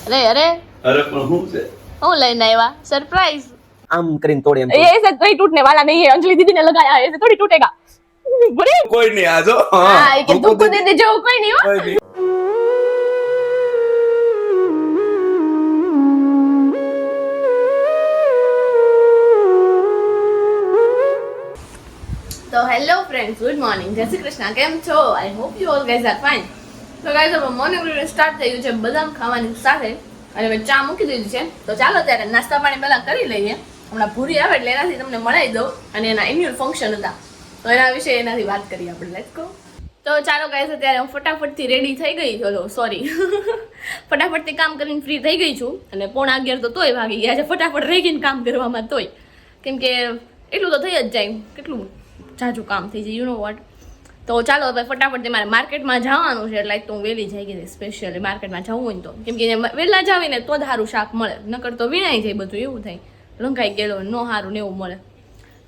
અરે પણ શું છે? હું લઈને આવ્યા સરપ્રાઈઝ आम करीन तोड़े हम ये ऐसे कोई टूटने वाला नहीं है अंजलि दीदी ने लगाया है ऐसे थोड़ी टूटेगा बुरे કોઈ નહીં આજો हाँ ये तुमको दे दे जो कोई नहीं हो કોઈ નહીં. તો હેલો ફ્રેન્ડ્સ ગુડ મોર્નિંગ જય શ્રી કૃષ્ણ કેમ છો I hope you all guys are fine તો ગાઈઝ હવે મોર્નિંગ રૂટીન સ્ટાર્ટ થયું છે બદામ ખાવાની સાથે અને મેં ચા મૂકી દીધી છે તો ચાલો ત્યારે નાસ્તા પાણી પહેલા કરી લઈએ હમણાં ભૂરી આવે એટલે એનાથી તમને મળાવી દઉં અને એના એન્યુઅલ ફંક્શન હતા તો એના વિશે એનાથી વાત કરીએ આપણે લેટ્સ ગો તો ચાલો ગાઈઝ અત્યારે હું ફટાફટથી રેડી થઈ ગઈ ચલો સોરી ફટાફટથી કામ કરીને ફ્રી થઈ ગઈ છું અને 11:30 તો તોય વાગી ગયા છે ફટાફટ રહી ગઈને કામ કરવામાં તોય કેમ કે એટલું તો થઈ જ જાય કેટલું જાજુ કામ થઈ જાય યુ નો વોટ તો ચાલો હવે ફટાફટ મારે માર્કેટમાં જવાનું છે એટલે તો હું વહેલી જઈ ગઈ સ્પેશિયલી માર્કેટમાં જવું હોય ને તો કેમ કે વહેલા જાવીને તો જ સારું શાક મળે નકર તો વીણાઈ જાય બધું એવું થાય રંગાઈ ગયેલો નો સારું ને એવું મળે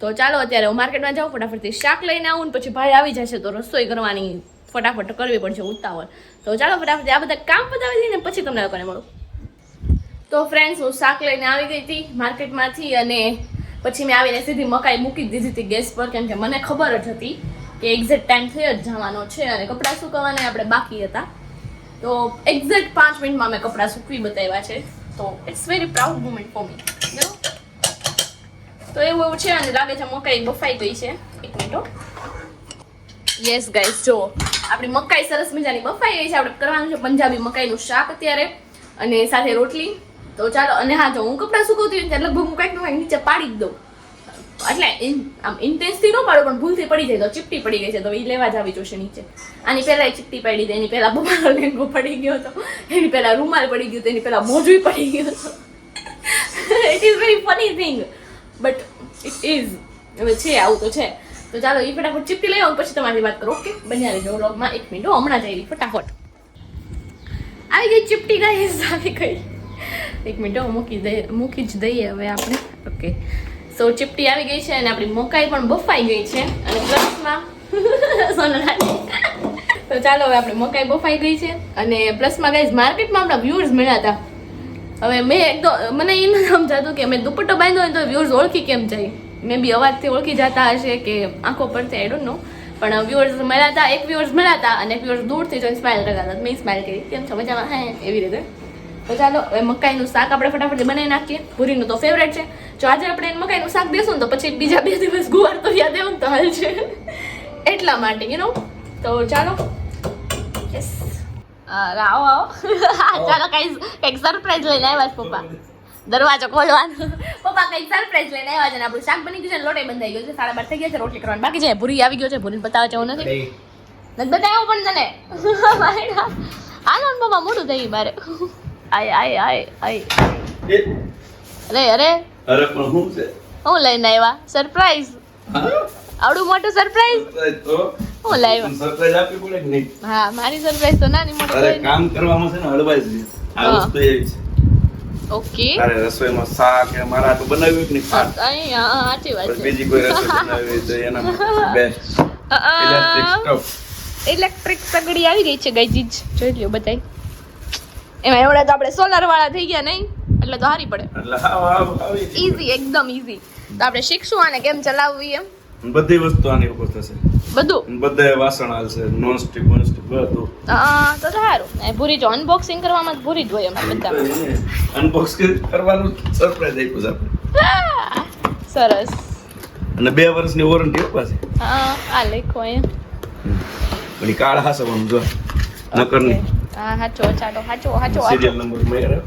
તો ચાલો અત્યારે હું માર્કેટમાં જાઉં ફટાફટથી શાક લઈને આવું ને પછી ભાઈ આવી જશે તો રસોઈ કરવાની ફટાફટ કરવી પડશે ઉતાવળ તો ચાલો ફટાફટ આ બધા કામ પતાવી દઈને પછી તમને લોકોને મળું તો ફ્રેન્ડ્સ હું શાક લઈને આવી ગઈ હતી માર્કેટમાંથી અને પછી મેં આવીને સીધી મકાઈ મૂકી દીધી હતી ગેસ પર કેમ કે મને ખબર જ હતી કે એક્ઝેક્ટ ટાઈમ થઈ જ જવાનો છે અને કપડાં સુકવવાના આપણે બાકી હતા તો એક્ઝેક્ટ 5 મિનિટમાં મેં કપડાં સૂકવી બતાવ્યા છે તો it's very proud moment for me તો એવું છે અને લાગે છે મકાઈ બફાઈ ગઈ છે એક મિનિટ યસ ગાઈસ જો આપણી મકાઈ સરસ મજાની બફાઈ ગઈ છે આપણે કરવાનું છે પંજાબી મકાઈનું શાક અત્યારે અને સાથે રોટલી તો ચાલો અને હા જો હું કપડાં સુકવતી હોય ત્યારે લગભગ હું કંઈક નીચે પાડી જ દઉં એટલે આમ ઇન્ટેન્સથી ન પાડું પણ ભૂલથી પડી જાય તો ચીપટી પડી ગઈ છે તો એ લેવા જ આવી જોશે નીચે આની પહેલાં ચીપટી પડી હતી એની પહેલાં બબાનો લેંગો પડી ગયો હતો એની પહેલાં રૂમાલ પડી ગયો હતો એની પહેલાં મોજું પડી ગયો હતો it is very funny thing but it is હવે છે આવું તો છે તો ચાલો એ ફટાફટ ચીપટી લઈ આવું પછી તમારી વાત કરો ઓકે બન્યા રહેજો વ્લોગમાં એક મિનિટ હમણાં જ આવી ફટાફટ આવી ગઈ ચીપટી ગાઈસ આવી ગઈ એક મિનિટ મૂકી જ દઈએ હવે આપણે ઓકે સો ચીપટી આવી ગઈ છે અને આપણી મકાઈ પણ બફાઈ ગઈ છે અને પ્લસમાં સોનલાજી તો ચાલો હવે આપણી મકાઈ બફાઈ ગઈ છે અને પ્લસમાં ગાઈઝ માર્કેટમાં આપણા વ્યુઅર્સ મળ્યા હતા હવે મેં એકદમ મને એ નથી સમજાતું કે મેં દુપટ્ટો બાંધ્યો હોય તો વ્યુઅર્સ ઓળખી કેમ જાય મે બી અવાજથી ઓળખી જતા હશે કે આંખો પરથી આઈ ડોન્ટ નો પણ વ્યુઅર્સ મળ્યા હતા એક વ્યુઅર્સ મળ્યા હતા અને એક વ્યુઅર્સ દૂરથી જોઈને સ્માઇલ કરતા હતા મેં સ્માઇલ કરી કેમ છો મજામાં હા એવી રીતે તો ચાલો હવે મકાઈનું શાક આપણે ફટાફટ બનાવી નાખીએ પૂરીનું તો ફેવરેટ છે જો આજે આપણે મકાઈનું શાક દેશું ને તો પછી બીજા 2 દિવસ ગુવાર તો યાદ એવું તો હાલ છે એટલા માટે યુ નો તો ચાલો યસ આવો ચાલો કંઈક સરપ્રાઈઝ લઈને આવ્યા છે પપ્પા દરવાજો ખોલવાનો પપ્પા કંઈક સરપ્રાઈઝ લઈને આવ્યા છે ને આપણું શાક બની ગયું છે લોટે બંધાઈ ગયો છે 12:30 થઈ ગયા છે રોટલી કરવાની બાકી છે ભૂરી આવી ગયો છે ભૂરીને બતાવવા જેવું નથી બતાવ્યો પણ તને હાલો ને પપ્પા મોટું થઈ બારે આય અરે પણ શું છે? હું લઈને આવ્યા સરપ્રાઈઝ આવડું મોટું સરપ્રાઈઝ તો હું લાવ્યા સરપ્રાઈઝ આપવી પડે કે નહીં? હા મારી સરપ્રાઈઝ તો નાની મોટી અરે કોઈ નહીં કામ કરવામાં છે ને હળવાઈ છે આ હા. વસ્તુ એવી છે ઓકે અરે રસોઈમાં શાક કે મારા તો બનાવ્યું કે નહીં ખાટ અહીંયા સાચી વાત પણ છે બીજી કોઈ રસોઈ બનાવી તો એના બેસ્ટ ઇલેક્ટ્રિક સ્ટોવ ઇલેક્ટ્રિક સગડી આવી ગઈ છે ગાઈઝ જોઈ લ્યો બતાઈ એમાં એવડા તો આપણે સોલાર વાળા થઈ ગયા નહીં એટલે તો હારી પડે એટલે આવી ઈઝી એકદમ ઈઝી તો આપણે શીખશું આને કેમ ચલાવવી એમ બધી વસ્તુ આની ઉપર થશે બધું બધે વાસણ હાલશે નોન સ્ટિક બધું તો સારું ભૂરી જો અનબોક્સિંગ કરવામાં ભૂરી જ હોય અમારે બધા અનબોક્સ કરવાનું સરપ્રાઈઝ આપ્યું છે આપણે સરસ અને 2 વર્ષની વોરંટી પાછી આ લખો અહીંયા પણ કાર્ડ હાસવાનું જો નકર નહીં હા હાચો ચાલો હાચો સિરિયલ નંબર મેળે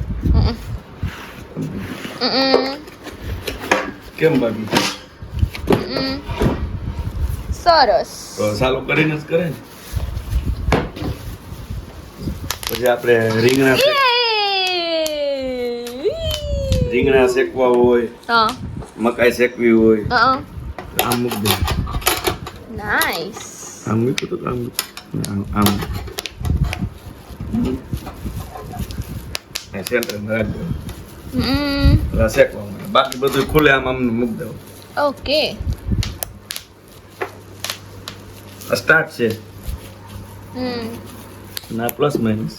કેમ બાકી સરસ તો ચાલુ કરીને જ કરે ને પછી આપણે રીંગણા શેકવા હોય હા મકાઈ શેકવી હોય હા આમ મૂક દે નાઈસ આમ મૂક્યું તો આમ સેન્ટર રાખ દો શેકવા બાકી બધું ખુલે આમ મૂક દો ઓકે સ્ટાર્ટ છે ના પ્લસ માઇનસ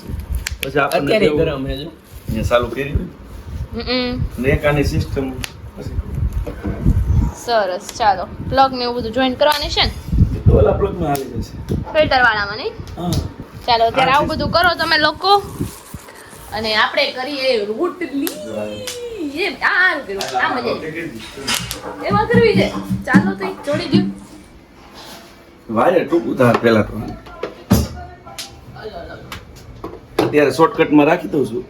પછી આપણને અત્યારે ગરમ છે જો અહીંયા ચાલુ કરી ને એક આની સિસ્ટમ સરસ ચાલો પ્લગ ને એવું બધું જોઈન કરવાની છે ને તો ઓલા પ્લગમાં આવી જશે ફિલ્ટર વાળામાં નહીં હા ચાલો ત્યારે આવું બધું કરો તમે લોકો અને આપણે કરીએ રોટલી એ આ મજા એમાં કરવી છે ચાલો તો જોડી ગયું વાયર ટૂંકું થાય પેલા તો અત્યારે શોર્ટકટમાં રાખી દઉં છું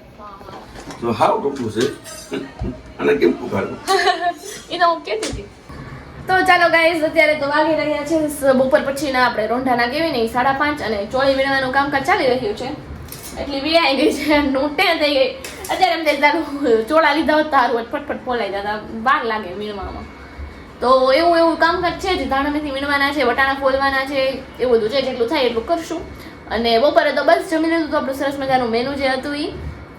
તો હાવ ટૂંકું છે અને કેમ પુકારવું એ તો હું કહેતી હતી તો ચાલો ગાઈઝ અત્યારે તો વાગી રહ્યા છે બપોર પછીના આપણે રોંઢાના કેવી નહીં 5:30 અને ચોળી વીણવાનું કામકાજ ચાલી રહ્યું છે એટલી વીણાઈ ગઈ છે નોટે થઈ ગઈ અત્યારે એમ થાય તારું ચોળા લીધા હોત તારું ફટફટ ફોલાઈ જતા વાર લાગે વીણવામાં તો એવું કામકાજ છે જ ધાણા મેથી વીણવાના છે વટાણા ફોલવાના છે એવું બધું છે જેટલું થાય એટલું કરશું અને બપોરે તો બસ જમી લીધું તો આપણું સરસ મજાનું મેનુ જે હતું એ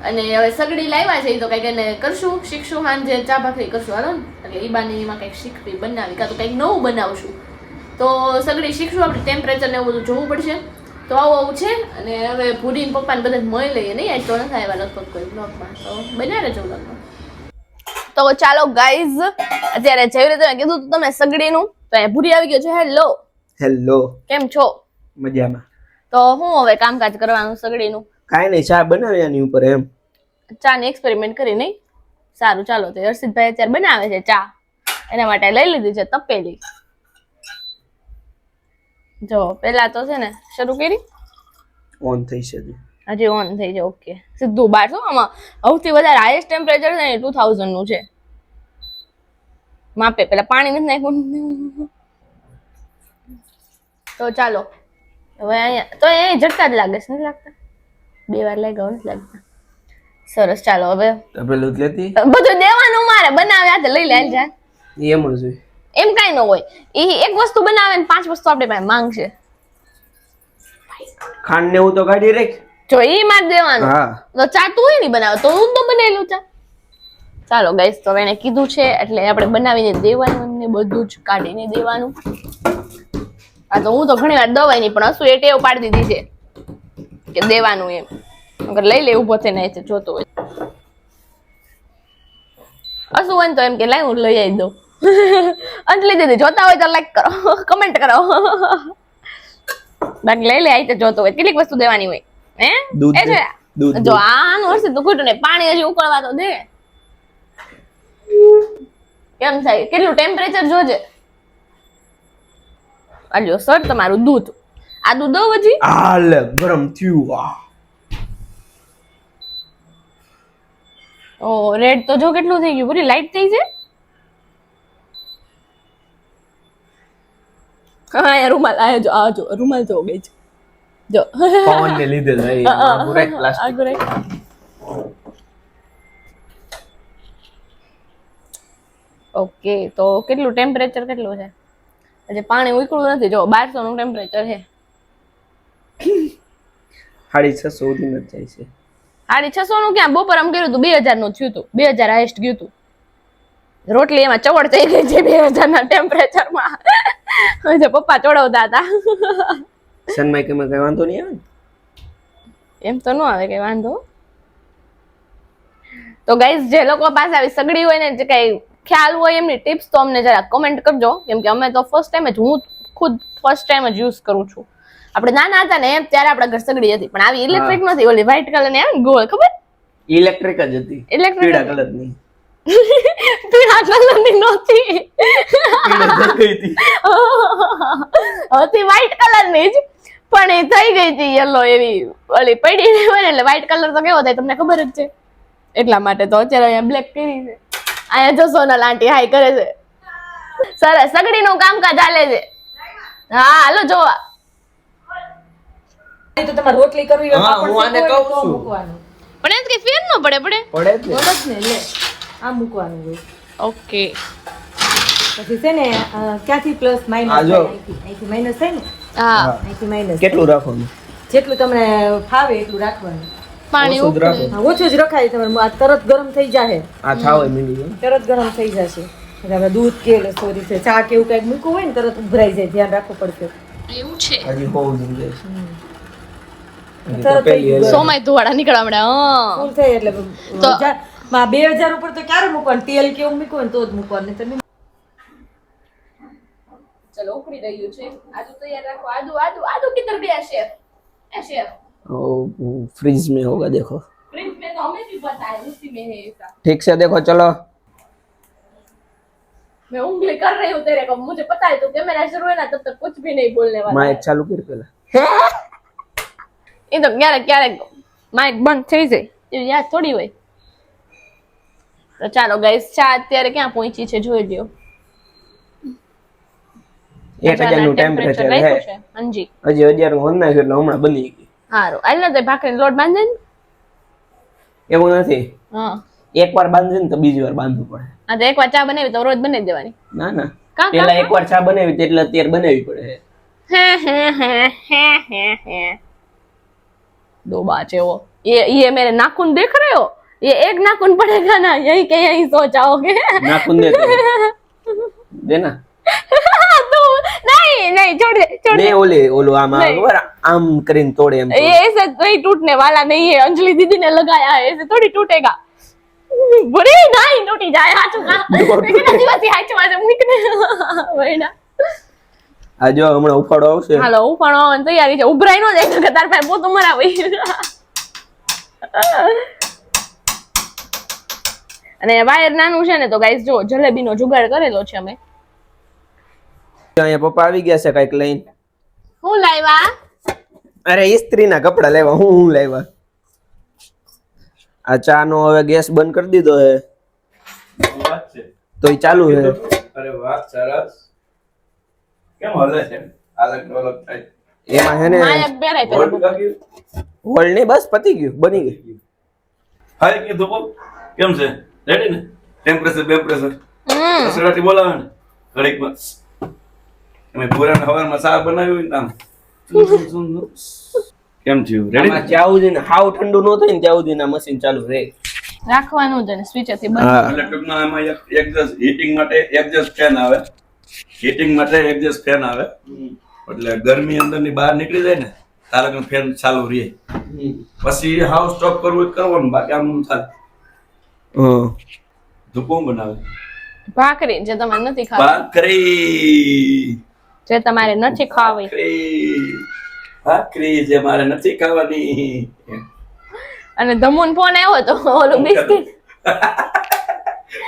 અને હવે સગડી લાવ્યા છે એ તો કંઈક એને કરશું શીખશું સાંજે ચા ભાખરી કરશું હાલો ને એટલે એ બાને એમાં કંઈક શીખવી બનાવી કાં તો કંઈક નવું બનાવશું તો સગડી શીખશું આપણે ટેમ્પરેચર ને એવું બધું જોવું પડશે તો આવું છે અને હવે ભૂરીને પપ્પાને બધા મળી લઈએ નહીં આજ તો નથી આવ્યા લગભગ કોઈ બ્લોગમાં તો બન્યા રહેજો બ્લોગમાં તો ચાલો ગાઈઝ અત્યારે જેવી રીતે મેં કીધું તમે સગડીનું તો અહીંયા ભૂરી આવી ગયો છે હેલો કેમ છો મજામાં તો હું હવે કામકાજ કરવાનું સગડીનું કાંઈ નહીં ચા બનાવ્યાની ઉપર એમ ચા ને એક્સપેરિમેન્ટ કરી નહીં સારું ચાલો તો હર્ષિતભાઈ અત્યારે બનાવે છે ચા એના માટે લઈ લીધી છે તપેલી જો પેલા તો છે ને શરૂ કરી ઓન થઈ છે હજી ઓન થઈ જાય ઓકે સીધું બાર છો આમાં સૌથી વધારે હાઈએસ્ટ ટેમ્પરેચર છે ને 2000 નું છે માપે પેલા પાણી નથી નાખ્યું તો ચાલો હવે અહીંયા તો એ ઝટકા જ લાગે છે નથી લાગતા 2 વાર લાગ્યા નથી લાગતા સરસ ચાલો હવે પેલું લેતી બધું દેવાનું મારે બનાવે હાથે લઈ લે જા એમ જ હોય એમ કાઈ ન હોય એ એક વસ્તુ બનાવે ને 5 વસ્તુ આપણે પાસે માંગશે ખાંડ ને એવું તો કાઢી રાખ જો ઈ માર દેવાનું હા તો ચા તું નહીં બનાવે તો હું તો બનાવેલું ચા ચાલો ગાઈસ તો એને કીધું છે એટલે આપણે બનાવીને દેવાનું ને બધું જ કાઢીને દેવાનું આ તો હું તો ઘણી વાર દવાઈ નહીં પણ હસુ એ ટેવ પાડી દીધી છે કે દેવાનું એમ અગર લઈ લે ઉભો થઈને છે જોતો હોય હસુ હોય તો એમ કે લાઈ હું લઈ આવી દઉં અંજલી દીદી જોતા હોય તો લાઈક કરો કમેન્ટ કરો બાકી લઈ લે આવી તો જોતો હોય કેટલીક વસ્તુ દેવાની હોય હે દૂધ એ છે દૂધ જો આનું હશે તો ખોટું નહીં પાણી હજી ઉકળવા તો દે કેમ થાય કેટલું ટેમ્પરેચર જોજે આલ્યો સર તમારું દૂધ આ દૂધ દો હજી હાલ ગરમ થયું ઓ રેડ તો જો કેટલું થઈ ગયું પૂરી લાઈટ થઈ છે હા યાર રૂમાલ આ જો રૂમાલ જો ગઈ છે જો પવન ને લીધે થઈ પૂરા પ્લાસ્ટિક આગળ ઓકે તો કેટલું ટેમ્પરેચર કેટલું છે હજી પાણી ઉકળું નથી જો 1200 નું ટેમ્પરેચર છે 650 સુધી ન જાય છે 650 નું ક્યાં બપોર આમ કર્યું હતું 2000 નું થયું હતું 2000 હાઈએસ્ટ ગયું હતું રોટલી એમાં ચવડ થઈ ગઈ છે 2000 ના ટેમ્પરેચર માં જે પપ્પા ચડવતા હતા સનમાઈ કે કઈ વાંધો નહીં આવે એમ તો ન આવે કઈ વાંધો તો ગાઈઝ જે લોકો પાસે આવી સગડી હોય ને જે કઈ ખ્યાલ હોય એમની ટિપ્સ તો અમને જરા કમેન્ટ કરજો કેમ કે અમે તો ફર્સ્ટ ટાઈમ જ હું ખુદ ફર્સ્ટ ટાઈમ જ યુઝ કરું છું આપણે નાના હતા ને ત્યારે આપણા ઘર સગડી હતી પણ આવી ઇલેક્ટ્રિક નથી ઓલી વ્હાઈટ કલર ની આવે ને ગોળ ખબર ઇલેક્ટ્રિક જ હતી ઇલેક્ટ્રિક પીળા કલર ની પીળા કલર ની નહોતી હતી વ્હાઈટ કલર ની જ પણ એ થઈ ગઈ હતી યલો એવી ઓલી પડી ને હોય ને એટલે વ્હાઈટ કલર તો કેવો થાય તમને ખબર જ છે એટલા માટે તો અત્યારે અહીંયા બ્લેક કરી છે અહીંયા જો સોનલ આંટી હાઈ કરે છે સરસ સગડી નું કામકાજ ચાલે છે હા હાલો જોવા તો તમારે રોટલી કરવી હોય હા, પાપડ હું આને શેકવો હોય કહું તો છું. મૂકવાનું. પણ એમ કે ફેર ન પડે પડે જ ને બસ ને લે આ મૂકવાનું હોય ઓકે પછી છે ને ક્યાંથી પ્લસ માઇનસ આ જો. અહીંથી માઇનસ થાય ને હા અહીંથી માઇનસ કેટલું રાખવાનું જેટલું તમને ફાવે એટલું રાખવાનું પાણી ઓછું જ ઉકળે રાખો. હા, ઓછું જ રખાય તમારે આ તરત ગરમ થઈ જાય આ થાવ મિનિમમ તરત ગરમ થઈ જશે એટલે આપણે દૂધ કે સોરી છે ચા કે એવું કંઈક મૂકવું હોય ને તરત ઉભરાઈ જાય ધ્યાન રાખવું પડશે એવું છે હજી હોવું જોઈએ તરત થઈ ગયું. સોમાય ધોવાડા નીકળવા મળે ફૂલ થઈ એટલે તો- 2000 ઉપર તો ક્યારે મૂકવાનું? તેલ કેવું મૂકવું ને તો જ મૂકવાનું, નહીં તો નહીં. ચલો ઉકળી રહ્યું છે આદુ તૈયાર રાખો આદુ આદુ આદુ કિધર ગયા शेफ ए शेफ फ्रिज में होगा देखो फ्रिज में तो हमें भी पता है उसी में है ऐसा ठीक से देखो चलो मैं उंगली कर रही हूँ तेरे को मुझे पता है तो कैमरा शुरू है ना तब तक कुछ भी नहीं बोलने वाला माइक चालू कर पहला એ તો ક્યારેક ક્યારેક માઇક બંધ થઈ જાય એવી યાદ થોડી હોય તો ચાલો ગાઈસ ચા અત્યારે ક્યાં પહોંચી છે જોઈ લ્યો 1000 નું ટેમ્પરેચર હે હાજી હજી 11 નું હોન નાખ્યું એટલે હમણાં બની ગઈ હારું આલ ને તે ભાખરીનો લોટ બાંધે ને એવું નથી હા એકવાર બાંધે ને તો બીજી વાર બાંધવું પડે આ તો એકવાર ચા બનાવી તો રોજ બનાવી દેવાની ના ના કાં, પેલા કાં? એકવાર ચા બનાવી હતી એટલે અત્યારે બનાવવી પડે હે दो बाचे वो ये मेरे नाखून देख रहे हो ये एक नाखून पड़ेगा ना यही के यही सो जाओगे નાખું દે તો. દેના तो नहीं नहीं छोड़ दे ને ઓલું આમ ખબર આમ કરીને તોડે એમ ये ऐसे नहीं टूटने वाला नहीं है अंजलि दीदी ने लगाया है ऐसे थोड़ी टूटेगा बुरी नहीं टूटी जाए हाथ का कितना दिवस ही हाथ में मुकने वहीना આ જો હમણાં ઉફાળો આવશે હાલો ઉપાણો તૈયારી છે ઉભરાઈ નો જાય કે તાર પાસે પોતું મરાવી અને વાયર નાનું છે ને તો ગાઈસ જો જલેબીનો જુગાડ કરેલો છે અમે અહીંયા પપ્પા આવી ગયા છે કઈક લઈને હું લાવ્યા અરે ઇસ્ત્રીના કપડા લેવા હું લાવ્યા આ ચા નો હવે ગેસ બંધ કરી દીધો હે વાત છે તો ઈ ચાલુ હે અરે વાહ સરસ કેમ હલે છે અલગ અલગ થાય એમાં હે ને માયક પહેરાય પેલા હોલ્ડ કાકી હોલ્ડ નહીં બસ પતી ગયું બની ગઈ હાય કે ધોકો કેમ છે રેડી ને ટેમ્પરેચર હમ સસરાથી બોલાવે ને ઘડીકમાં અમે પૂરા હવારમાં ચા બનાવ્યું ને આમ કેમ થયું રેડી આમાં જ્યાં સુધી ને હાવ ઠંડુ ન થાય ને ત્યાં સુધી ના મશીન ચાલુ રહે રાખવાનું છે ને સ્વિચ થી બંધ હા એટલે ટૂંકમાં એમાં એક્ઝોસ્ટ હીટિંગ માટે એક્ઝોસ્ટ ફેન આવે હીટિંગ માટે એક્ઝોસ્ટ ફેન આવે એટલે ગરમી અંદરની બહાર નીકળી જાય ને તારે ફેન ચાલુ રહે પછી હાવ સ્ટોપ કરવું હોય તો કરવાનું બાકી આમ થાય ધૂપો બનાવે ભાખરી જે તમારે નથી ખાવી ભાખરી જે તમારે નથી ખાવી ભાખરી જે મારે નથી ખાવાની અને ધમુન ફોન આવ્યો તો ઓલું બિસ્કિટ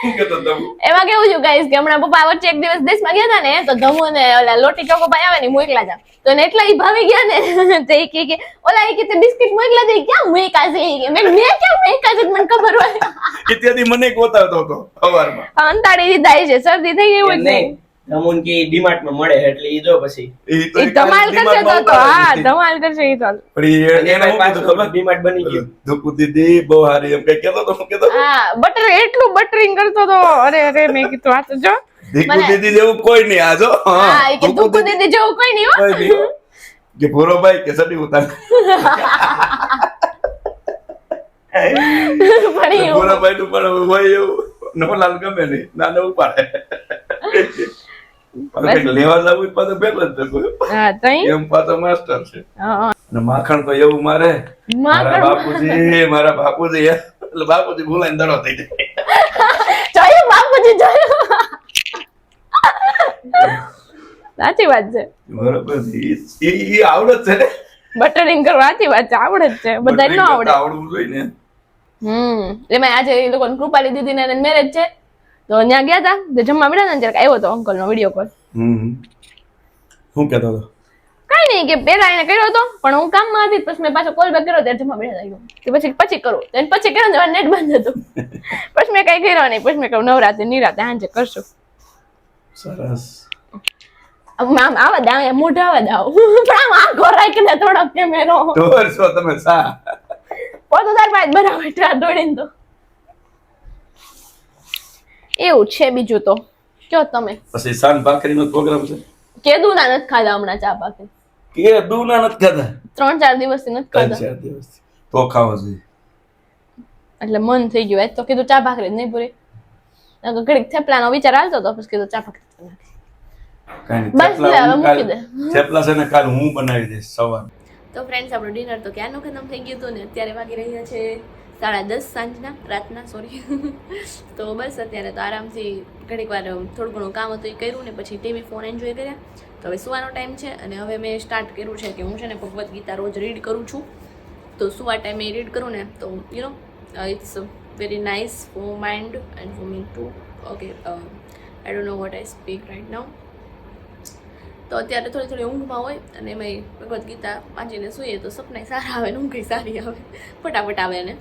હું કહેતો તમે એમાં કેવું થયું ગાઈસ કે હમણાં પપ્પા વચ્ચે એક દિવસ દેશમાં ગયા હતા ને તો ધમુ ને ઓલા લોટી ચોકોપાઈ આવે ને મોકલા જા તો એને એટલા ઈ ભાવી ગયા ને તો એ કે ઓલા એ કે તે બિસ્કિટ મોકલા દે ક્યાં મુઈકા છે ઈ કે મેં ક્યાં મુઈકા છે મને ખબર હોય ઇત્યાદિ મને ગોતાવતો હતો સવારમાં અંતાડી દીધા છે શરદી થઈ ગઈ હોય ને અમુન કે ડીમાર્ટ માં મળે એટલે ઈ જો પછી ઈ ધમાલ કરશે તો હા ધમાલ કરશે ઈ તો ડીમાર્ટ બની ગયું ધુકુ દીદી બહુ હારી એમ કઈ કેતો તો હું કેતો હા બટર એટલું બટરિંગ કરતો તો અરે અરે મેં કીધું આ તો જો ધીકુ દીદી જેવું કોઈ નહીં આજો હા ઈ કે ધુકુ દીદી જેવું કોઈ નહીં હો કોઈ નહીં કે ભોરો ભાઈ કે સડી ઉતાર પણ ઈ ભોરો ભાઈ નું પણ હોય એવું નવલાલ ગમે નહીં ના ઉપાડે લેવા જવું પાછો ભેગો જ થયો હા તઈ એમ પાછો માસ્ટર છે હા અને માખણ તો એવું મારે મારા બાપુજી એટલે બાપુજી ભૂલાઈને દડો થઈ જાય જોયું બાપુજી જોયું સાચી વાત છે બરોબર ઈ આવડત છે ને બટરિંગ કરવા સાચી વાત છે આવડે જ છે બધા ન આવડે આવડવું જોઈએ ને એમાં આજે એ લોકો કૃપાલી દીદી ને મેરેજ છે તો ત્યાં ગયા હતા તો જમવા મળ્યા ને ત્યારે આવ્યો હતો અંકલ નો વિડીયો કોલ શું કહેતો હતો કઈ નહીં કે પેલા એને કર્યો હતો પણ હું કામમાં હતી પછી મેં પાછો કોલ બેક કર્યો ત્યારે જમવા મળ્યા હતા પછી કરું પછી કર્યો નેટ બંધ હતું પછી મેં કઈ કર્યો નહીં પછી મેં કહ્યું નવરાત્રી નિરાતે હાંજે કરશું સરસ આમ આવા દા મોઢા આવા દાવ પણ આમ આખો રાખીને થોડોક કેમેરો ઢોર છો તમે સા પોતો તાર પાસે બરાબર ટ્રા દોડીને તો એવું છે બીજું તો કયો તમે પછી સાન ભાખરીનો પ્રોગ્રામ છે કેદું ના નથી ખાધા હમણાં ચા પાકે કે દૂના નથી ખાધા 3-4 દિવસથી નથી ખાધા 3-4 દિવસથી તો ખાવા જોઈએ એટલે મન થઈ ગયું આજ તો કીધું ચા ભાખરી જ નહીં પૂરી ઘડીક થેપલાનો વિચાર હાલતો હતો પછી કીધું ચા ભાખરી કાંઈ બસ લે, હવે મૂકી દે. થેપલા છે ને કાલ હું બનાવી દઈશ સવાર તો ફ્રેન્ડ્સ આપણું ડિનર તો ક્યારનું ખતમ થઈ ગયું હતું ને અત્યારે વાગી રહ્યા છે 10:30 સાંજના રાતના સોરી તો બસ અત્યારે તો આરામથી ઘડીક વાર થોડું ઘણું કામ હતું એ કર્યું ને પછી ટીવી ફોન એન્જોય કર્યા. તો હવે સુવાનો ટાઈમ છે અને હવે મેં સ્ટાર્ટ કર્યું છે કે હું છે ને ભગવદ્ ગીતા રોજ રીડ કરું છું. તો સુવા ટાઈમે રીડ કરું ને તો you know it's very nice for mind and for me too okay I don't know what I speak right now. તો અત્યારે થોડી ઊંઘમાં હોય અને એમાં ભગવદ્ ગીતા વાંચીને સૂઈએ તો સપના સારા આવે ને ઊંઘ સારી આવે ફટાફટ આવે ને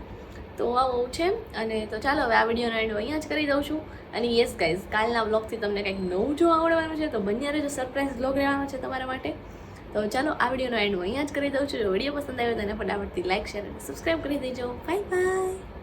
તો આવું છે. અને તો ચાલો હવે આ વિડીયોનો એન્ડ અહીંયા જ કરી દઉં છું. અને યસ ગાઈઝ કાલના વ્લોગથી તમને કંઈક નવું જોવા મળવાનું છે તો બન્યા રહેજો, સરપ્રાઈઝ વ્લોગ રહેવાનો છે તમારા માટે. તો ચાલો આ વિડીયોનો એન્ડ અહીંયા જ કરી દઉં છું. જો વિડીયો પસંદ આવ્યો તો એને ફટાફટથી લાઈક શેર અને સબસ્ક્રાઈબ કરી દેજો. Bye bye.